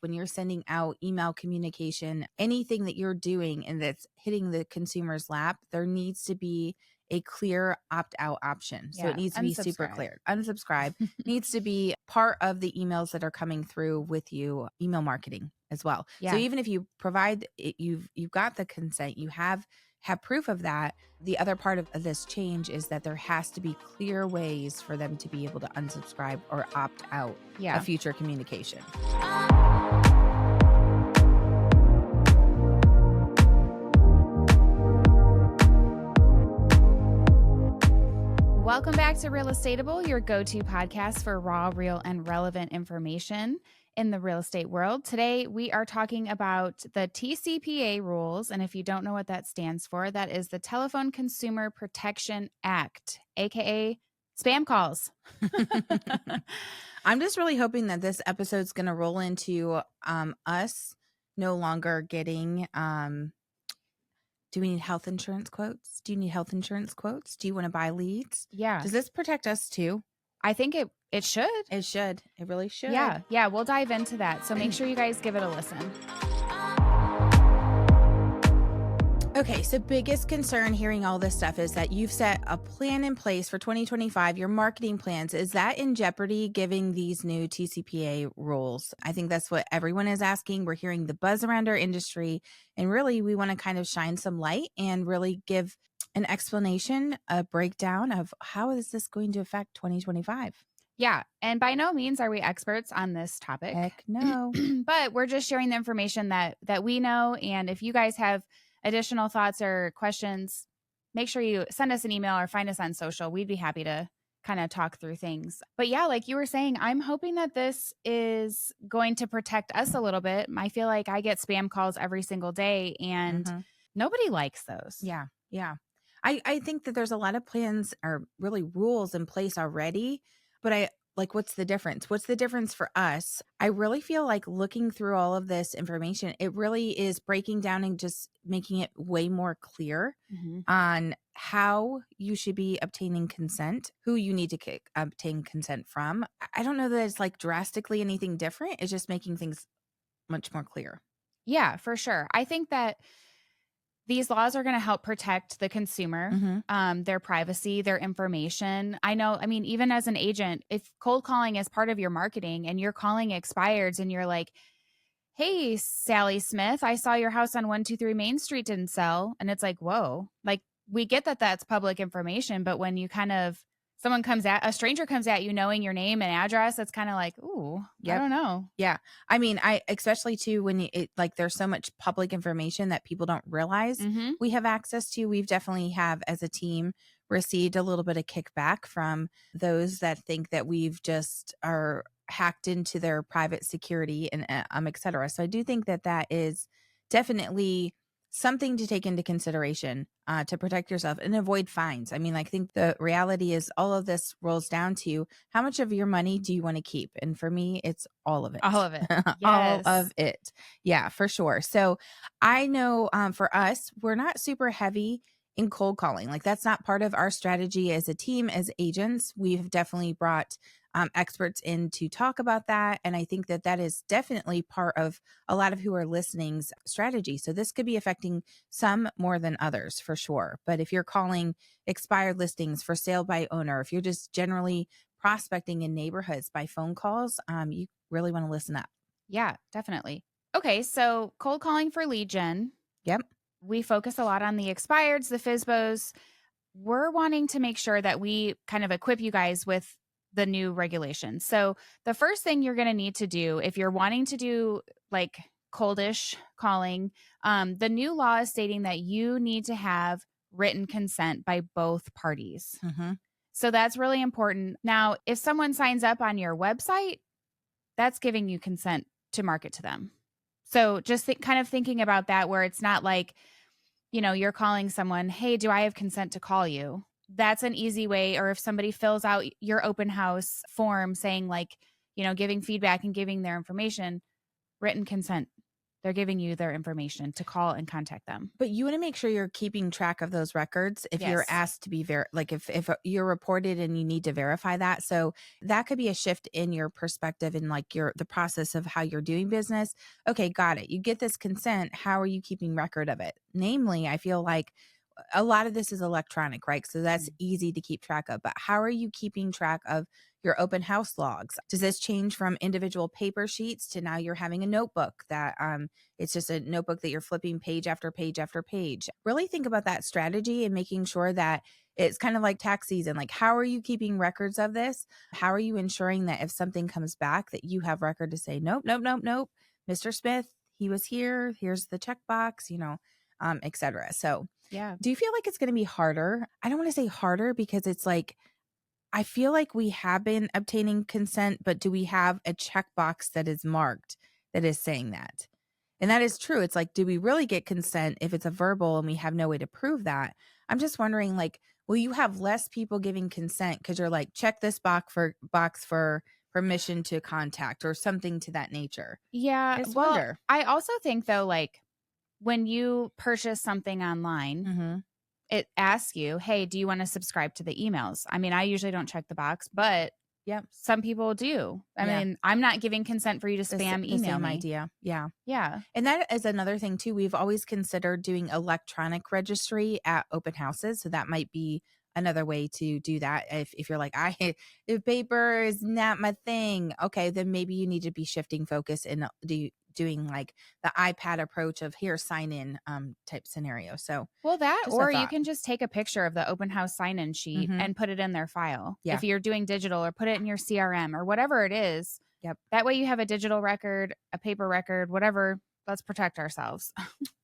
when you're sending out email communication, anything that you're doing and that's hitting the consumer's lap, there needs to be a clear opt-out option. So it needs to be super clear. Unsubscribe needs to be part of the emails that are coming through with you, email marketing as well. Yeah. So even if you provide it, you've got the consent, you have proof of that. The other part of this change is that there has to be clear ways for them to be able to unsubscribe or opt out of future communication. Welcome back to Real Estateable, your go-to podcast for raw, real, and relevant information in the real estate world. Today, we are talking about the TCPA rules. And if you don't know what that stands for, that is the Telephone Consumer Protection Act, aka spam calls. I'm just really hoping that this episode's going to roll into us no longer getting do we need health insurance quotes? Do you need health insurance quotes? Do you want to buy leads? Yeah. Does this protect us too? I think it should. It should. It really should. Yeah. We'll dive into that. So make sure you guys give it a listen. Okay, so biggest concern hearing all this stuff is that you've set a plan in place for 2025, your marketing plans. Is that in jeopardy giving these new TCPA rules? I think that's what everyone is asking. We're hearing the buzz around our industry, and really we want to kind of shine some light and really give an explanation, a breakdown of how is this going to affect 2025. Yeah. And by no means are we experts on this topic. Heck no. But we're just sharing the information that we know. And if you guys have additional thoughts or questions, make sure you send us an email or find us on social. We'd be happy to kind of talk through things. But yeah, like you were saying, I'm hoping that this is going to protect us a little bit. I feel like I get spam calls every single day and nobody likes those. Yeah. I think that there's a lot of plans or really rules in place already, but what's the difference? What's the difference for us? I really feel like looking through all of this information, it really is breaking down and just making it way more clear on how you should be obtaining consent, who you need to obtain consent from. I don't know that it's like drastically anything different. It's just making things much more clear. Yeah, for sure. I think that these laws are going to help protect the consumer, their privacy, their information. Even as an agent, if cold calling is part of your marketing and you're calling expireds and you're like, hey, Sally Smith, I saw your house on 123 Main Street didn't sell. And it's like, whoa, like we get that that's public information. But when you a stranger comes at you knowing your name and address, it's kind of like, ooh, I don't know. Yeah. I mean, especially too, when there's so much public information that people don't realize we have access to. We've definitely as a team received a little bit of kickback from those that think that we've just are hacked into their private security and et cetera. So I do think that is definitely something to take into consideration to protect yourself and avoid fines. I mean, I think the reality is all of this rolls down to how much of your money do you want to keep? And for me, it's all of it. All of it. Yes. All of it. Yeah, for sure. So I know for us, we're not super heavy in cold calling. Like that's not part of our strategy as a team, as agents. We've definitely brought experts in to talk about that. And I think that is definitely part of a lot of who are listening's strategy. So this could be affecting some more than others for sure. But if you're calling expired listings for sale by owner, if you're just generally prospecting in neighborhoods by phone calls, you really want to listen up. Yeah, definitely. Okay. So cold calling for lead gen. Yep. We focus a lot on the expireds, the FSBOs. We're wanting to make sure that we kind of equip you guys with the new regulations. So the first thing you're going to need to do if you're wanting to do like coldish calling, the new law is stating that you need to have written consent by both parties. So that's really important. Now, if someone signs up on your website, that's giving you consent to market to them. So just kind of thinking about that, where it's not like, you're calling someone, hey, do I have consent to call you? That's an easy way. Or if somebody fills out your open house form saying like, giving feedback and giving their information, written consent. They're giving you their information to call and contact them. But you want to make sure you're keeping track of those records if you're Yes. asked to be like if you're reported and you need to verify that. So that could be a shift in your perspective and like the process of how you're doing business. Okay, got it. You get this consent. How are you keeping record of it? Namely, I feel like a lot of this is electronic, right? So that's easy to keep track of. But how are you keeping track of your open house logs? Does this change from individual paper sheets to now you're having a notebook that it's just a notebook that you're flipping page after page after page? Really think about that strategy and making sure that it's kind of like tax season. Like, how are you keeping records of this? How are you ensuring that if something comes back that you have record to say, nope, nope, nope, nope, Mr. Smith, he was here. Here's the checkbox, et cetera. So yeah. do you feel like it's going to be harder? I don't want to say harder because it's like, I feel like we have been obtaining consent, but do we have a checkbox that is marked that is saying that? And that is true. It's like, do we really get consent if it's a verbal and we have no way to prove that? I'm just wondering, like, will you have less people giving consent because you're like, check this box for permission to contact or something to that nature? Yeah. I just Well, wonder. I also think though, like when you purchase something online, Mm-hmm. it asks you, hey, do you want to subscribe to the emails? I mean, I usually don't check the box, but Yep. some people do. I mean, I'm not giving consent for you to spam The email same me. idea. Yeah. Yeah. And that is another thing too. We've always considered doing electronic registry at open houses. So that might be another way to do that. If you're like, if paper is not my thing, okay, then maybe you need to be shifting focus and doing like the iPad approach of here, sign in type scenario. So Well, that, just a or you thought. can just take a picture of the open house sign-in sheet Mm-hmm. and put it in their file. Yeah. If you're doing digital, or put it in your CRM or whatever it is. Yep. That way you have a digital record, a paper record, whatever. Let's protect ourselves.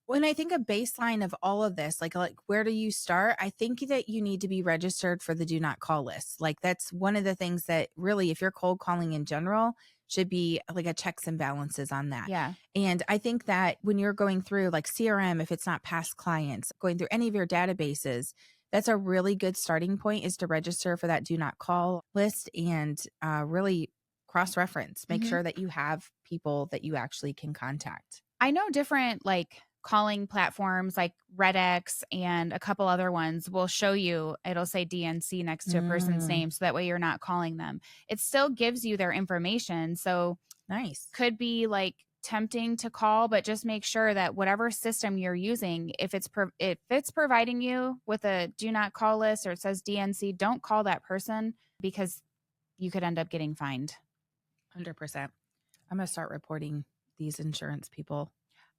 When I think a baseline of all of this, like where do you start? I think that you need to be registered for the do not call list. Like that's one of the things that really, if you're cold calling in general, should be like a checks and balances on that. Yeah. And I think that when you're going through like CRM, if it's not past clients, going through any of your databases, that's a really good starting point is to register for that do not call list and really cross-reference, make sure that you have people that you actually can contact. I know different like calling platforms like Redx and a couple other ones will show you, it'll say DNC next to a person's name. So that way you're not calling them. It still gives you their information. So nice. Could be like tempting to call, but just make sure that whatever system you're using, if it's providing you with a do not call list or it says DNC, don't call that person because you could end up getting fined. 100%. I'm going to start reporting these insurance people.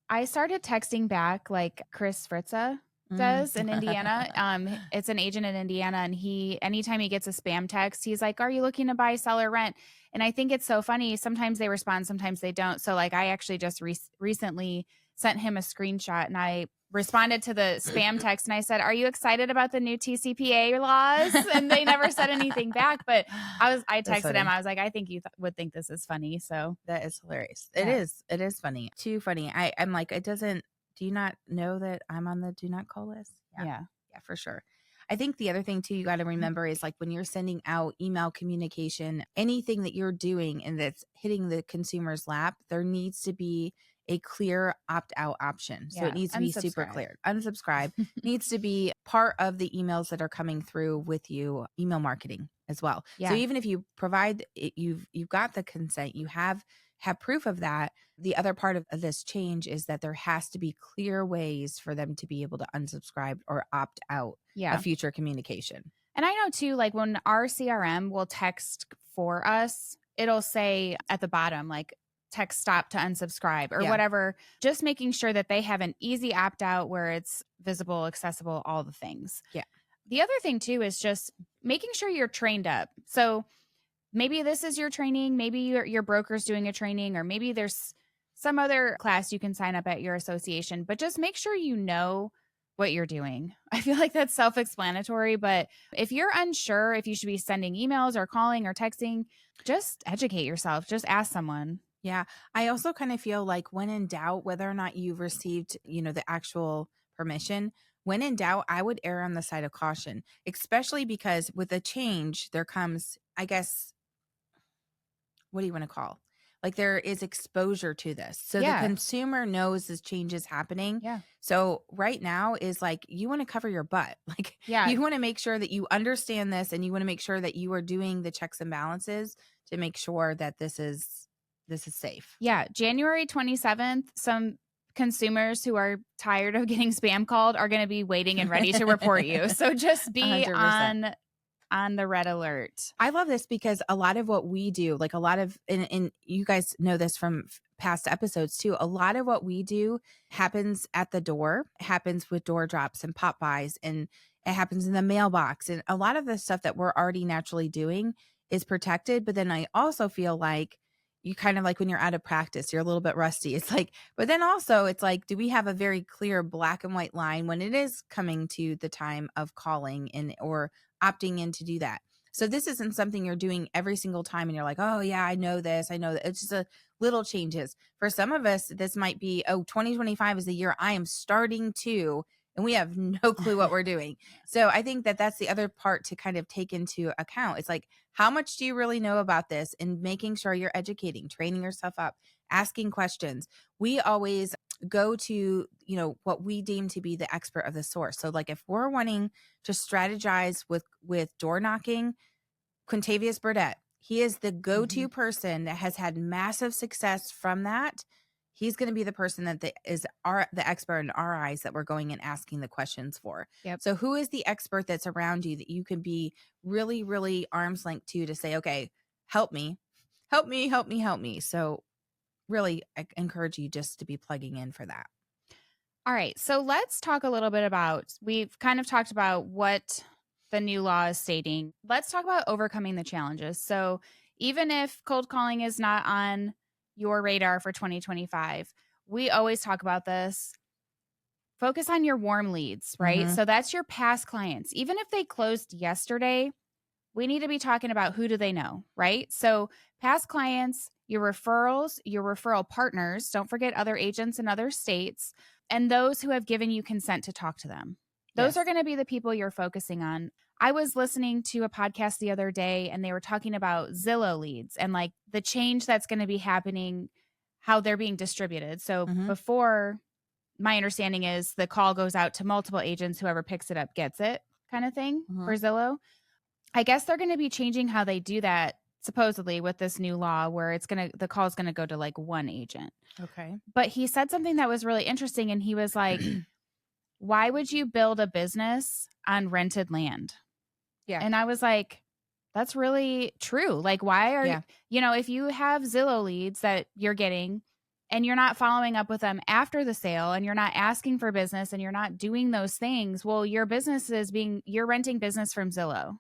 I started texting back like Chris Fritza does in Indiana. It's an agent in Indiana, and anytime he gets a spam text, he's like, "Are you looking to buy, sell, or rent?" And I think it's so funny. Sometimes they respond, sometimes they don't. So like, I actually just recently sent him a screenshot, and I responded to the spam text, and I said, "Are you excited about the new TCPA laws?" And they never said anything back. But I texted him. I was like, "I think you would think this is funny." So that is hilarious. Yeah. It is funny. Too funny. I'm like, it doesn't. Do you not know that I'm on the do not call list? Yeah, for sure. I think the other thing too, you got to remember is like when you're sending out email communication, anything that you're doing and that's hitting the consumer's lap, there needs to be a clear opt-out option. So it needs to be super clear. Unsubscribe needs to be part of the emails that are coming through with you, email marketing as well. Yeah. So even if you provide it, you've got the consent, you have proof of that. The other part of this change is that there has to be clear ways for them to be able to unsubscribe or opt out of future communication. And I know too, like when our CRM will text for us, it'll say at the bottom, like text stop to unsubscribe or whatever, just making sure that they have an easy opt out where it's visible, accessible, all the things. Yeah. The other thing too is just making sure you're trained up. So maybe this is your training, maybe your broker's doing a training, or maybe there's some other class you can sign up at your association, but just make sure you know what you're doing. I feel like that's self-explanatory, but if you're unsure if you should be sending emails or calling or texting, just educate yourself. Just ask someone. Yeah. I also kind of feel like when in doubt, whether or not you've received, the actual permission, when in doubt, I would err on the side of caution, especially because with a change, there comes, I guess, what do you want to call? like there is exposure to this. So the Yeah. consumer knows this change is happening. Yeah. So right now is like, you want to cover your butt. Like Yeah. you want to make sure that you understand this, and you want to make sure that you are doing the checks and balances to make sure that this is safe. Yeah. January 27th, some consumers who are tired of getting spam called are going to be waiting and ready to report you. So just be 100%. on the red alert. I love this because a lot of what we do, like a lot of, and you guys know this from past episodes too, a lot of what we do happens at the door, happens with door drops and pop buys, and it happens in the mailbox. And a lot of the stuff that we're already naturally doing is protected. But then I also feel like you kind of like when you're out of practice, you're a little bit rusty. It's like, but then also it's like, do we have a very clear black and white line when it is coming to the time of calling and or opting in to do that? So this isn't something you're doing every single time and you're like, oh yeah, I know this. I know that. It's just a little changes. For some of us, this might be, oh, 2025 is the year I am starting to, and we have no clue what we're doing. So I think that that's the other part to kind of take into account. It's like, how much do you really know about this? And making sure you're educating, training yourself up, asking questions. We always go to, what we deem to be the expert of the source. So like if we're wanting to strategize with door knocking, Quintavious Burdett, he is the go-to person that has had massive success from that. He's going to be the person that is the expert in our eyes that we're going and asking the questions for. Yep. So who is the expert that's around you that you can be really, really arm's length to say, okay, help me. So really, I encourage you just to be plugging in for that. All right. So let's talk a little bit about, we've kind of talked about what the new law is stating. Let's talk about overcoming the challenges. So even if cold calling is not on your radar for 2025, we always talk about this. Focus on your warm leads, right? Mm-hmm. So that's your past clients. Even if they closed yesterday, we need to be talking about who do they know, right? So past clients, your referrals, your referral partners, don't forget other agents in other states, and those who have given you consent to talk to them. Those are going to be the people you're focusing on. I was listening to a podcast the other day and they were talking about Zillow leads and like the change that's going to be happening, how they're being distributed. So before, my understanding is the call goes out to multiple agents, whoever picks it up gets it kind of thing for Zillow. I guess they're going to be changing how they do that supposedly with this new law where the call is going to go to like one agent. Okay. But he said something that was really interesting and he was like, why would you build a business on rented land? Yeah. And I was like, that's really true. Like, why are if you have Zillow leads that you're getting and you're not following up with them after the sale and you're not asking for business and you're not doing those things, well, your business you're renting business from Zillow.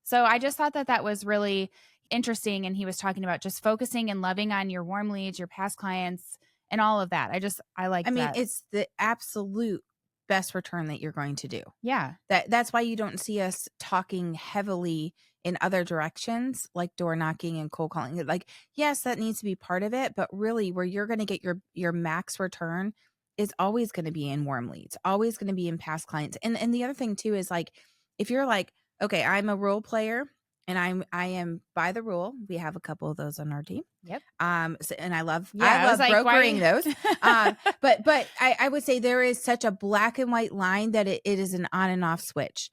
So I just thought that was really interesting. And he was talking about just focusing and loving on your warm leads, your past clients, and all of that. I like that. It's the absolute best return that you're going to do. Yeah. That's why you don't see us talking heavily in other directions like door knocking and cold calling. Like, yes, that needs to be part of it, but really where you're going to get your max return is always going to be in warm leads, always going to be in past clients. And the other thing too is like, if you're like, okay, I'm a role player and I am by the rule. We have a couple of those on our team. Yep. And I love like, brokering those. But I would say there is such a black and white line that it is an on and off switch.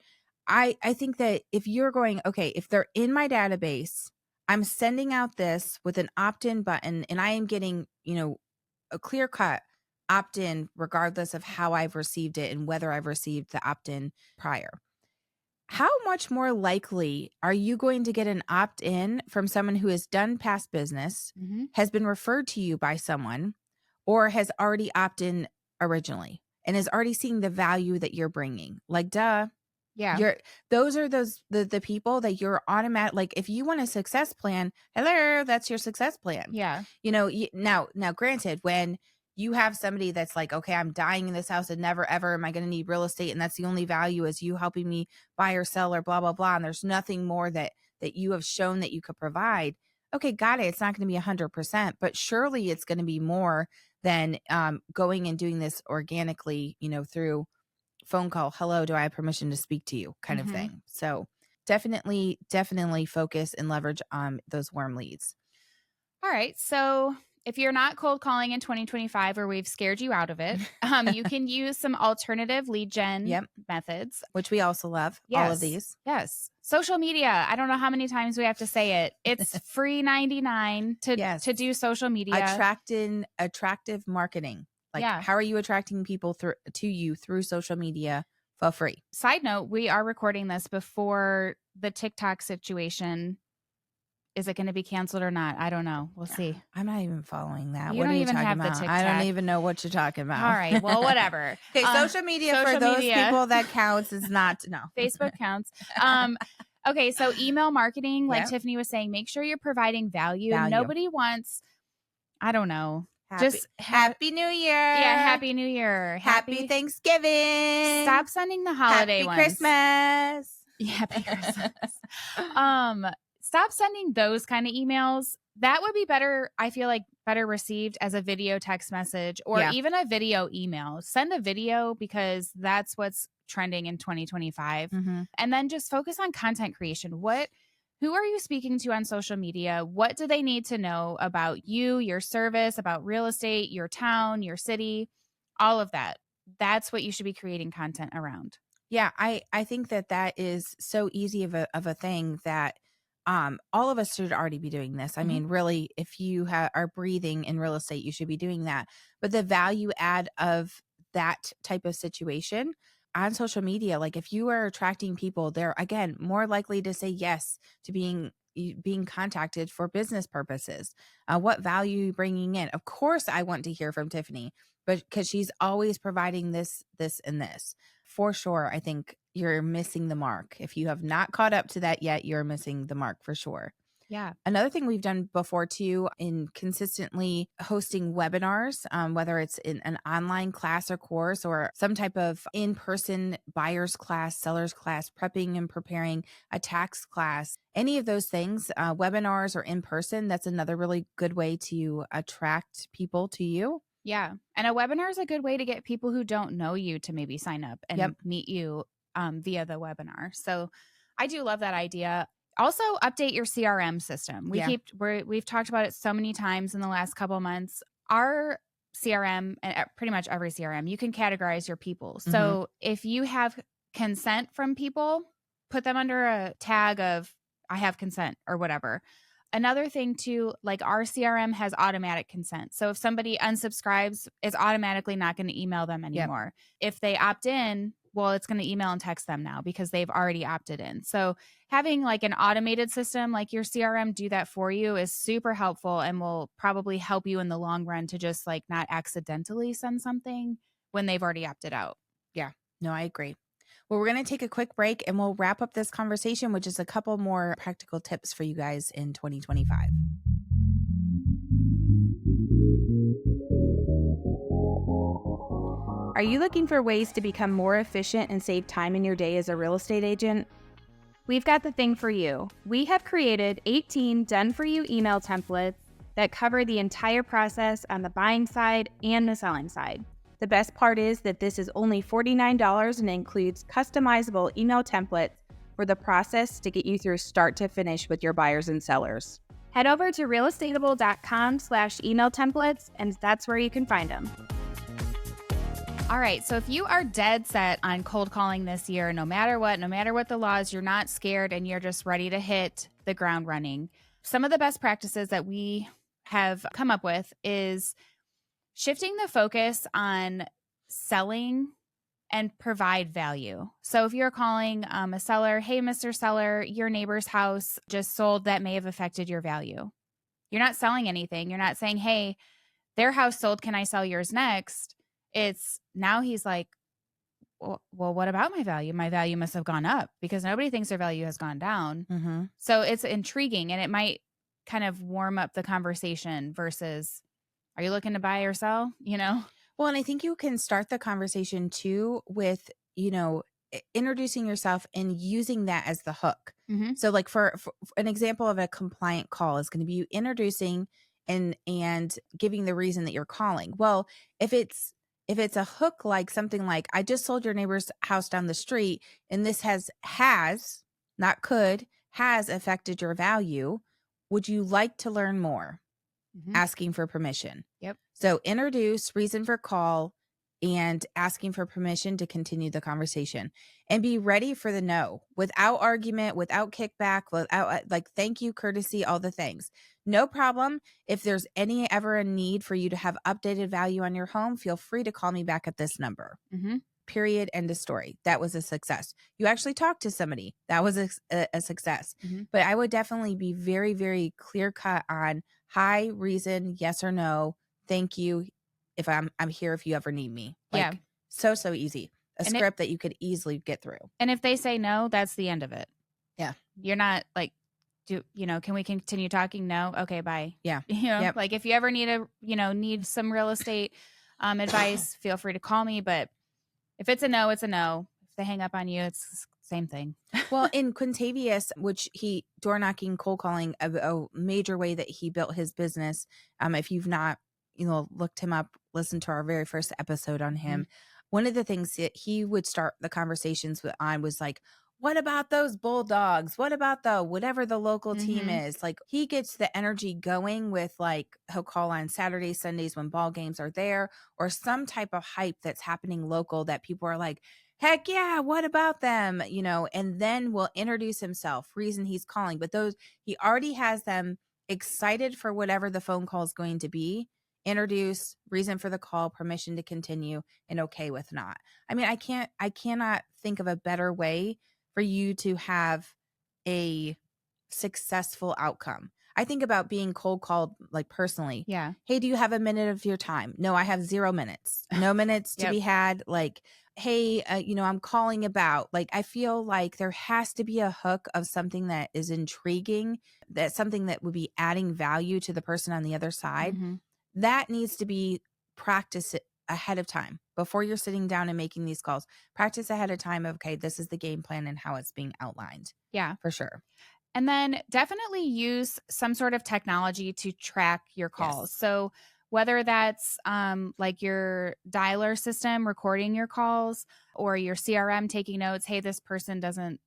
I think that if you're going, okay, if they're in my database, I'm sending out this with an opt-in button and I am getting, a clear cut opt-in regardless of how I've received it and whether I've received the opt-in prior. How much more likely are you going to get an opt-in from someone who has done past business, has been referred to you by someone, or has already opted-in originally and is already seeing the value that you're bringing? Like, duh. Yeah. Those are the people that you're automatic. Like if you want a success plan, hello, that's your success plan. Yeah. Now granted, when you have somebody that's like, okay, I'm dying in this house and never, ever am I going to need real estate. And that's the only value is you helping me buy or sell or blah, blah, blah. And there's nothing more that you have shown that you could provide. Okay, got it. It's not going to be 100%, but surely it's going to be more than going and doing this organically, through phone call. Hello, do I have permission to speak to you kind of thing. So definitely focus and leverage on those warm leads. All right. So if you're not cold calling in 2025 or we've scared you out of it, you can use some alternative lead gen methods. Which we also love. Yes. All of these. Yes. Social media. I don't know how many times we have to say it. It's free 99 to do social media. Attractive marketing. Like, how are you attracting people to you through social media for free? Side note, we are recording this before the TikTok situation. Is it going to be canceled or not? I don't know. We'll see. I'm not even following that. You what don't are you even talking have about? the TikTok. I don't even know what you're talking about. All right. Well, whatever. Okay, social media for those people that counts is not, no. Facebook counts. Okay, so email marketing, like Tiffany was saying, make sure you're providing value. Nobody wants, I don't know. Happy New Year. Yeah, Happy New Year. Happy Thanksgiving. Stop sending the holiday Happy ones. Christmas. Yeah, Happy Christmas. Stop sending those kind of emails. That would be better, I feel like, better received as a video text message or even a video email. Send a video because that's what's trending in 2025. And then just focus on content creation. Who are you speaking to on social media? What do they need to know about you, your service, about real estate, your town, your city, all of that? That's what you should be creating content around. Yeah, I think that is so easy of a thing that all of us should already be doing this. I mean, really, if you are breathing in real estate, you should be doing that. But the value add of that type of situation on social media, like if you are attracting people, they're again more likely to say yes to being contacted for business purposes. What value are you bringing in? Of course, I want to hear from Tiffany, but because she's always providing this, and this. For sure, I think you're missing the mark. If you have not caught up to that yet, you're missing the mark for sure. Yeah. Another thing we've done before too, in consistently hosting webinars, whether it's in an online class or course or some type of in-person buyer's class, seller's class, prepping and preparing a tax class, any of those things, webinars or in person, that's another really good way to attract people to you. Yeah. And a webinar is a good way to get people who don't know you to maybe sign up and meet you via the webinar. So I do love that idea. Also, update your CRM system. We've talked about it so many times in the last couple of months. Our CRM, and pretty much every CRM, you can categorize your people. So if you have consent from people, put them under a tag of I have consent or whatever. Another thing too, like our CRM has automatic consent. So if somebody unsubscribes, it's automatically not going to email them anymore. If they opt in, well, it's going to email and text them now because they've already opted in. So having like an automated system like your CRM do that for you is super helpful and will probably help you in the long run to just like not accidentally send something when they've already opted out. Yeah, no, I agree. Well, we're going to take a quick break and we'll wrap up this conversation with just a couple more practical tips for you guys in 2025. Are you looking for ways to become more efficient and save time in your day as a real estate agent? We've got the thing for you. We have created 18 done-for-you email templates that cover the entire process on the buying side and the selling side. The best part is that this is only $49 and includes customizable email templates for the process to get you through start to finish with your buyers and sellers. Head over to realestateable.com/email templates, and that's where you can find them. All right. So if you are dead set on cold calling this year, no matter what the laws, you're not scared and you're just ready to hit the ground running. Some of the best practices that we have come up with is shifting the focus on selling and provide value. So if you're calling a seller, hey, Mr. Seller, your neighbor's house just sold that may have affected your value. You're not selling anything. You're not saying, hey, their house sold. Can I sell yours next? It's now he's like, well, what about my value? My value must have gone up because nobody thinks their value has gone down. So it's intriguing and it might kind of warm up the conversation versus, are you looking to buy or sell? Well, and I think you can start the conversation too with, introducing yourself and using that as the hook. So like for an example of a compliant call is going to be you introducing and giving the reason that you're calling. Well, if it's a hook, like something like, I just sold your neighbor's house down the street and this has affected your value. Would you like to learn more? asking for permission. Yep. So introduce, reason for call, and asking for permission to continue the conversation, and be ready for the no, without argument, without kickback, without like thank you, courtesy, all the things. No problem. If there's any ever a need for you to have updated value on your home, feel free to call me back at this number. Period. End of story. That was a success. You actually talked to somebody. That was a success. But I would definitely be very, very clear cut on hi, reason, yes or no. Thank you. If I'm here if you ever need me. Like, so easy. A script that you could easily get through. And if they say no, that's the end of it. Yeah. You're not like, can we continue talking? No. Okay, bye. Yeah. Like if you ever need some real estate advice, feel free to call me. But if it's a no, it's a no. If they hang up on you, it's the same thing. Well, in Quintavious, which he door knocking, cold calling, a major way that he built his business. If you've not, looked him up, listened to our very first episode on him. One of the things that he would start the conversations on was like, what about those Bulldogs? What about whatever the local team is? Like he gets the energy going with like, he'll call on Saturdays, Sundays when ball games are there, or some type of hype that's happening local that people are like, heck yeah, what about them? And then we'll introduce himself, reason he's calling. But he already has them excited for whatever the phone call is going to be. Introduce, reason for the call, permission to continue, and okay with not. I mean, I cannot think of a better way for you to have a successful outcome. I think about being cold called like personally. Yeah. Hey, do you have a minute of your time? No, I have 0 minutes. No minutes to be had. Like, hey, I'm calling about, like, I feel like there has to be a hook of something that is intriguing, that's something that would be adding value to the person on the other side. That needs to be practiced ahead of time before you're sitting down and making these calls. Practice ahead of time of, okay, this is the game plan and how it's being outlined. Yeah, for sure. And then definitely use some sort of technology to track your calls. Yes. So whether that's like your dialer system recording your calls, or your CRM taking notes, hey, this person doesn't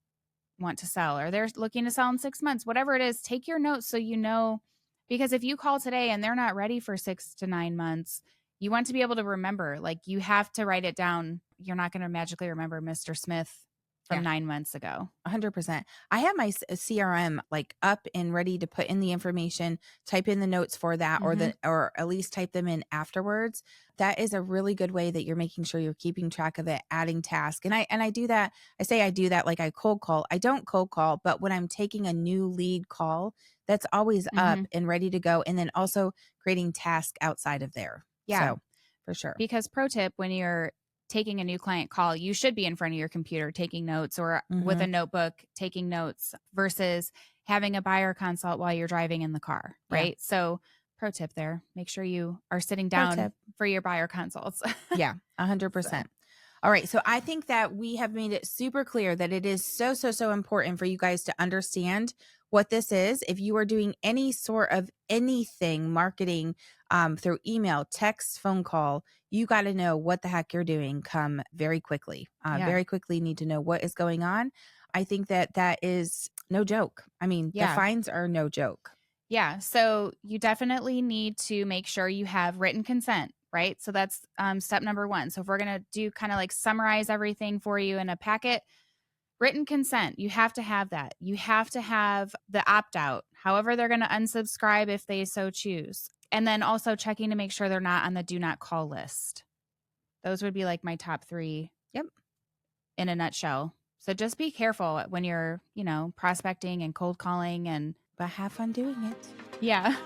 want to sell, or they're looking to sell in 6 months, whatever it is, take your notes so you know. Because if you call today and they're not ready for 6 to 9 months, you want to be able to remember, like you have to write it down. You're not going to magically remember Mr. Smith from 9 months ago. 100%. I have my CRM like up and ready to put in the information, type in the notes for that, or at least type them in afterwards. That is a really good way that you're making sure you're keeping track of it, adding tasks. And I do that. I say I do that like I cold call. I don't cold call, but when I'm taking a new lead call, that's always up and ready to go. And then also creating tasks outside of there. Yeah. So for sure. Because pro tip, when you're taking a new client call, you should be in front of your computer taking notes, or with a notebook taking notes, versus having a buyer consult while you're driving in the car, right? Yeah. So pro tip there, make sure you are sitting down for your buyer consults. Yeah, 100%. So. All right. So I think that we have made it super clear that it is so important for you guys to understand what this is. If you are doing any sort of anything marketing through email, text, phone call, you got to know what the heck you're doing come very quickly. Very quickly need to know what is going on. I think that is no joke. I mean, the fines are no joke. Yeah. So you definitely need to make sure you have written consent, right? So that's step number 1. So if we're going to do kind of like summarize everything for you in a packet, written consent, you have to have that. You have to have the opt-out, however they're going to unsubscribe if they so choose. And then also checking to make sure they're not on the do not call list. Those would be like my top 3. Yep. In a nutshell. So just be careful when you're, prospecting and cold calling, but have fun doing it. Yeah.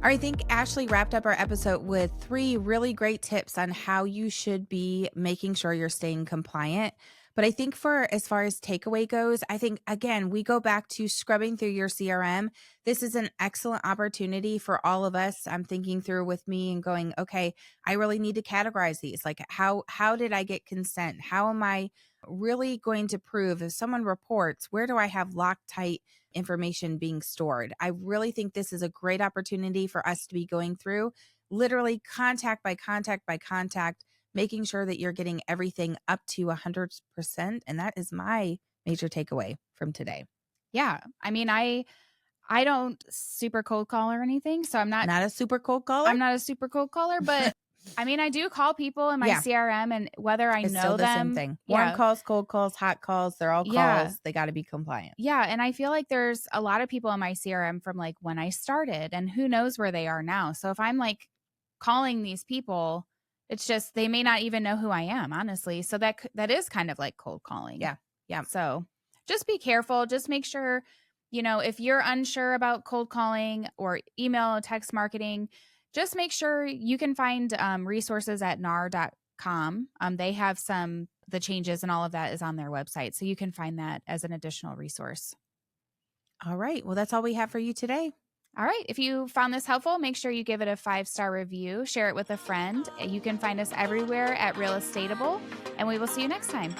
All right, I think Ashlee wrapped up our episode with 3 really great tips on how you should be making sure you're staying compliant. But I think for as far as takeaway goes, I think, again, we go back to scrubbing through your CRM. This is an excellent opportunity for all of us. I'm thinking through with me and going, okay, I really need to categorize these. Like how did I get consent? How am I really going to prove if someone reports, where do I have Loctite information being stored? I really think this is a great opportunity for us to be going through literally contact by contact by contact, making sure that you're getting everything up to 100%. And that is my major takeaway from today. Yeah. I mean, I don't super cold call or anything, so I'm not a super cold caller. I'm not a super cold caller, but I mean, I do call people in my Yeah. CRM, and whether I It's know still the them, same thing. Warm calls, cold calls, hot calls, they're all calls. They got to be compliant. Yeah, and I feel like there's a lot of people in my CRM from like when I started, and who knows where they are now. So if I'm like calling these people, it's just they may not even know who I am, honestly. So that is kind of like cold calling. Yeah. Yeah. So just be careful. Just make sure, if you're unsure about cold calling or email, text marketing, just make sure you can find resources at nar.com. They have the changes and all of that is on their website. So you can find that as an additional resource. All right. Well, that's all we have for you today. All right. If you found this helpful, make sure you give it a 5-star review, share it with a friend. You can find us everywhere at Real Estateable, and we will see you next time.